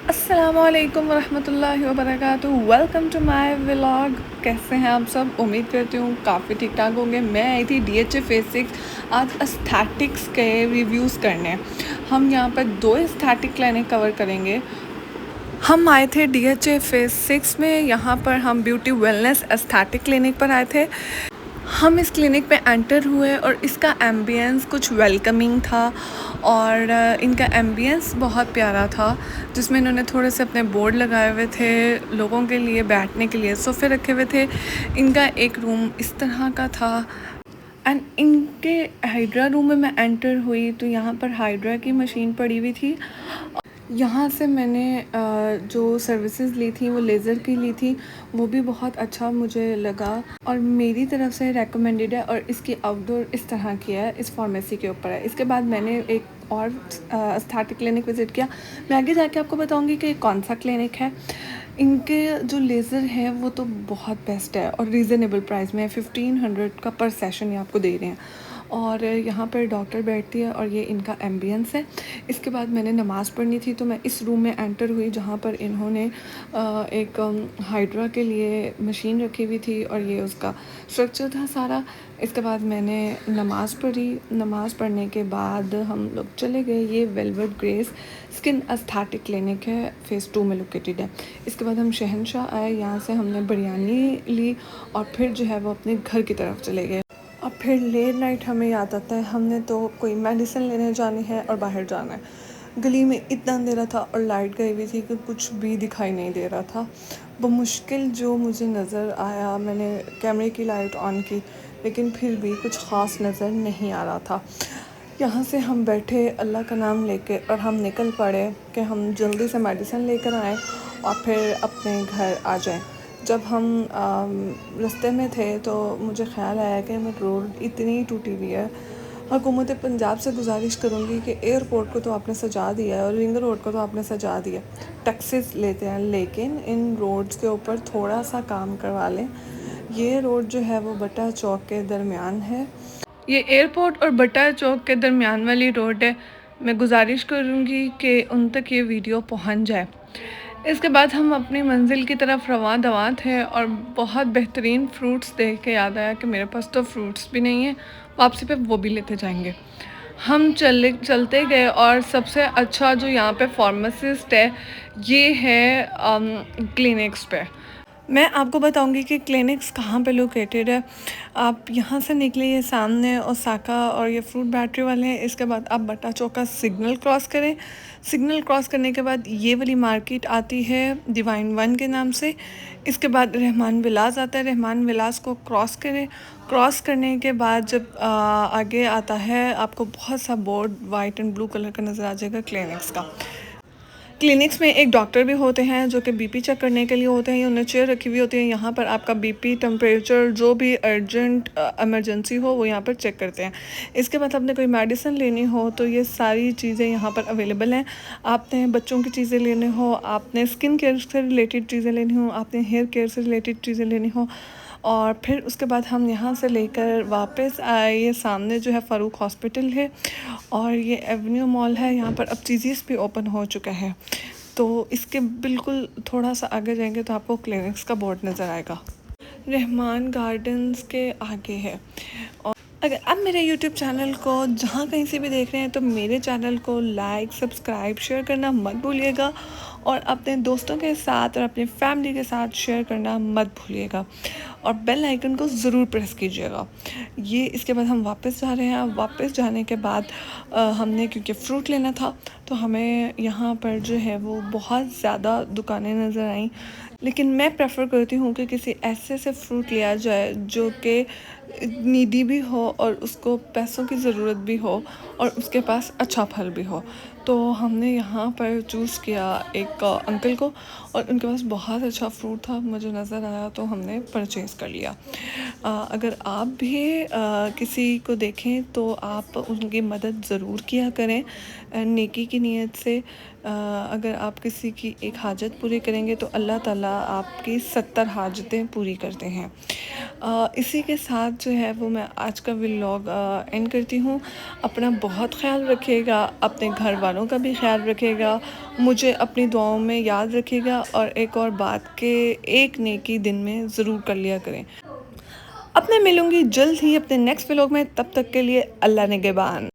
अस्सलामुअलैकुम वरहमतुल्लाहि वबरकातुहू। Welcome to my vlog. कैसे हैं आप सब? उम्मीद करती हूँ काफ़ी ठीक ठाक होंगे। मैं आई थी DHA फेस 6 आज एस्थेटिक्स के रिव्यूज़ करने। हम यहाँ पर 2 एस्थेटिक क्लिनिक कवर करेंगे। हम आए थे DHA फेस 6 में। यहाँ पर हम ब्यूटी वेलनेस एस्थेटिक क्लिनिक पर आए थे। हम इस क्लिनिक में एंटर हुए और इसका एम्बियंस कुछ वेलकमिंग था और इनका एम्बियंस बहुत प्यारा था, जिसमें इन्होंने थोड़े से अपने बोर्ड लगाए हुए थे लोगों के लिए बैठने के लिए, सोफ़े रखे हुए थे। इनका एक रूम इस तरह का था एंड इनके हाइड्रा रूम में मैं एंटर हुई तो यहाँ पर हाइड्रा की मशीन पड़ी हुई थी। यहाँ से मैंने जो सर्विसेज ली थी वो लेज़र की ली थी, वो भी बहुत अच्छा मुझे लगा और मेरी तरफ से रेकमेंडेड है। और इसकी आउटडोर इस तरह की है, इस फार्मेसी के ऊपर है। इसके बाद मैंने एक और एस्थेटिक क्लिनिक विज़िट किया। मैं आगे जाके आपको बताऊँगी कि कौन सा क्लिनिक है। इनके जो लेज़र है वो तो बहुत बेस्ट है और रीज़नेबल प्राइस में 1500 का पर सेशन ये आपको दे रहे हैं। और यहाँ पर डॉक्टर बैठती है और ये इनका एम्बियंस है। इसके बाद मैंने नमाज़ पढ़नी थी तो मैं इस रूम में एंटर हुई जहाँ पर इन्होंने एक हाइड्रा के लिए मशीन रखी हुई थी और ये उसका स्ट्रक्चर था सारा। इसके बाद मैंने नमाज़ पढ़ी। नमाज़ पढ़ने के बाद हम लोग चले गए। ये velvet grace skin aesthetic clinic है, फेज़ 2 में लोकेटेड है। इसके बाद हम शहनशाह आए, यहाँ से हमने बिरयानी ली और फिर जो है वो अपने घर की तरफ चले गए। और फिर लेट नाइट हमें याद आता है हमने तो कोई मेडिसिन लेने जानी है और बाहर जाना है। गली में इतना अंधेरा था और लाइट गई हुई थी कि कुछ भी दिखाई नहीं दे रहा था। बमुश्किल जो मुझे नज़र आया, मैंने कैमरे की लाइट ऑन की लेकिन फिर भी कुछ ख़ास नज़र नहीं आ रहा था। यहाँ से हम बैठे अल्लाह का नाम लेके और हम निकल पड़े कि हम जल्दी से मेडिसिन लेकर आएँ और फिर अपने घर आ जाएं। जब हम रास्ते में थे तो मुझे ख़्याल आया कि मैं रोड इतनी टूटी हुई है। हुकूमत पंजाब से गुजारिश करूँगी कि एयरपोर्ट को तो आपने सजा दिया है और रिंग रोड को तो आपने सजा दिया, टैक्सीज लेते हैं, लेकिन इन रोड्स के ऊपर थोड़ा सा काम करवा लें। ये रोड जो है वो बटा चौक के दरमियान है। ये एयरपोर्ट और बटा चौक के दरमियान वाली रोड है। मैं गुजारिश करूँगी कि उन तक ये वीडियो पहुँच जाए। इसके बाद हम अपनी मंजिल की तरफ रवां दवां थे और बहुत बेहतरीन फ़्रूट्स देख के याद आया कि मेरे पास तो फ्रूट्स भी नहीं है, वापसी पे वो भी लेते जाएंगे। हम चलते गए और सबसे अच्छा जो यहाँ पे फार्मासिस्ट है ये है क्लिनिक्स पे। मैं आपको बताऊंगी कि क्लिनिक्स कहाँ पे लोकेटेड है। आप यहाँ से निकलिए सामने ओसाका और ये फ्रूट बैटरी वाले हैं। इसके बाद आप बटा चौक का सिग्नल क्रॉस करें। सिग्नल क्रॉस करने के बाद ये वाली मार्केट आती है डिवाइन वन के नाम से। इसके बाद रहमान विलास आता है। रहमान विलास को क्रॉस करें। क्रॉस करने के बाद जब आगे आता है आपको बहुत सा board white and blue colour का नज़र आ जाएगा क्लिनिक्स का। क्लिनिक्स में एक डॉक्टर भी होते हैं जो कि बीपी चेक करने के लिए होते हैं। उन्हें चेयर रखी हुई होती है, यहाँ पर आपका बीपी, टेम्परेचर, जो भी अर्जेंट इमरजेंसी हो वो यहाँ पर चेक करते हैं। इसके बाद आपने कोई मेडिसिन लेनी हो तो ये सारी चीज़ें यहाँ पर अवेलेबल हैं। आपने बच्चों की चीज़ें लेनी हो, आपने स्किन केयर से रिलेटेड चीज़ें लेनी हो, आपने हेयर केयर से रिलेटेड चीज़ें लेनी हो। और फिर उसके बाद हम यहाँ से लेकर वापस आए। ये सामने जो है फ़ारूक हॉस्पिटल है और ये एवेन्यू मॉल है। यहाँ पर अब चीज़ीज़ भी ओपन हो चुका है, तो इसके बिल्कुल थोड़ा सा आगे जाएंगे तो आपको क्लिनिक्स का बोर्ड नज़र आएगा। रहमान गार्डन्स के आगे है। और अगर आप मेरे YouTube चैनल को जहाँ कहीं से भी देख रहे हैं तो मेरे चैनल को लाइक, सब्सक्राइब, शेयर करना मत भूलिएगा और अपने दोस्तों के साथ और अपनी फैमिली के साथ शेयर करना मत भूलिएगा और बेल आइकन को ज़रूर प्रेस कीजिएगा। ये इसके बाद हम वापस जा रहे हैं। वापस जाने के बाद हमने क्योंकि फ़्रूट लेना था तो हमें यहाँ पर जो है वो बहुत ज़्यादा दुकानें नज़र आईं, लेकिन मैं प्रेफर करती हूँ कि किसी ऐसे से फ्रूट लिया जाए जो कि नीडी भी हो और उसको पैसों की ज़रूरत भी हो और उसके पास अच्छा फल भी हो। तो हमने यहाँ पर चूज़ किया एक अंकल को और उनके पास बहुत अच्छा फ्रूट था, मुझे नज़र आया तो हमने परचेज़ कर लिया। अगर आप भी किसी को देखें तो आप उनकी मदद ज़रूर किया करें नेकी की नीयत से। अगर आप किसी की एक हाजत पूरी करेंगे तो अल्लाह ताला आपकी 70 हाजतें पूरी करते हैं। इसी के साथ जो है वो मैं आज का व्लॉग एंड करती हूँ। अपना बहुत ख्याल रखिएगा, अपने घर वालों का भी ख्याल रखिएगा, मुझे अपनी दुआओं में याद रखिएगा और एक और बात कि एक नेकी दिन में ज़रूर कर लिया करें। अब मैं मिलूँगी जल्द ही अपने नेक्स्ट व्लॉग में, तब तक के लिए अल्लाह निगहबान।